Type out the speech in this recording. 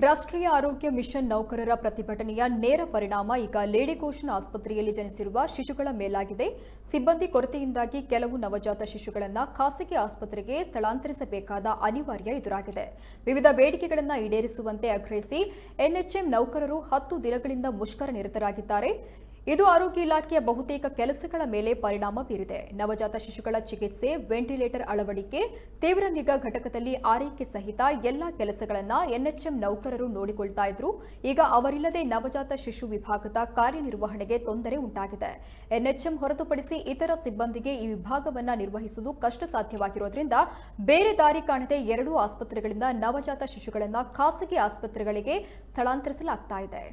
ರಾಷ್ಟ್ರೀಯ ಆರೋಗ್ಯ ಮಿಷನ್ ನೌಕರರ ಪ್ರತಿಭಟನೆಯ ನೇರ ಪರಿಣಾಮ ಈಗ ಲೇಡಿ ಗೋಶನ್ ಆಸ್ಪತ್ರೆಯಲ್ಲಿ ಜನಿಸಿರುವ ಶಿಶುಗಳ ಮೇಲಾಗಿದೆ. ಸಿಬ್ಬಂದಿ ಕೊರತೆಯಿಂದಾಗಿ ಕೆಲವು ನವಜಾತ ಶಿಶುಗಳನ್ನು ಖಾಸಗಿ ಆಸ್ಪತ್ರೆಗೆ ಸ್ಥಳಾಂತರಿಸಬೇಕಾದ ಅನಿವಾರ್ಯ ಎದುರಾಗಿದೆ. ವಿವಿಧ ಬೇಡಿಕೆಗಳನ್ನು ಈಡೇರಿಸುವಂತೆ ಆಗ್ರಹಿಸಿ ಎನ್ಎಚ್ಎಂ ನೌಕರರು 10 ದಿನಗಳಿಂದ ಮುಷ್ಕರ ನಿರತರಾಗಿದ್ದಾರೆ. ಇದು ಆರೋಗ್ಯ ಇಲಾಖೆಯ ಬಹುತೇಕ ಕೆಲಸಗಳ ಮೇಲೆ ಪರಿಣಾಮ ಬೀರಿದೆ. ನವಜಾತ ಶಿಶುಗಳ ಚಿಕಿತ್ಸೆ, ವೆಂಟಿಲೇಟರ್ ಅಳವಡಿಕೆ, ತೀವ್ರ ನಿಗಾ ಘಟಕದಲ್ಲಿ ಆರೈಕೆ ಸಹಿತ ಎಲ್ಲಾ ಕೆಲಸಗಳನ್ನು ಎನ್ಎಚ್ಎಂ ನೌಕರರು ನೋಡಿಕೊಳ್ತಾ ಇದ್ರು. ಈಗ ಅವರಿಲ್ಲದೆ ನವಜಾತ ಶಿಶು ವಿಭಾಗದ ಕಾರ್ಯನಿರ್ವಹಣೆಗೆ ತೊಂದರೆ ಉಂಟಾಗಿದೆ. ಎನ್ಎಚ್ಎಂ ಹೊರತುಪಡಿಸಿ ಇತರ ಸಿಬ್ಬಂದಿಗೆ ಈ ವಿಭಾಗವನ್ನು ನಿರ್ವಹಿಸುವುದು ಕಷ್ಟ ಸಾಧ್ಯವಾಗಿರೋದ್ರಿಂದ ಬೇರೆ ದಾರಿ ಕಾಣದೆ ಎರಡೂ ಆಸ್ಪತ್ರೆಗಳಿಂದ ನವಜಾತ ಶಿಶುಗಳನ್ನು ಖಾಸಗಿ ಆಸ್ಪತ್ರೆಗಳಿಗೆ ಸ್ಥಳಾಂತರಿಸಲಾಗ್ತಾ ಇದೆ.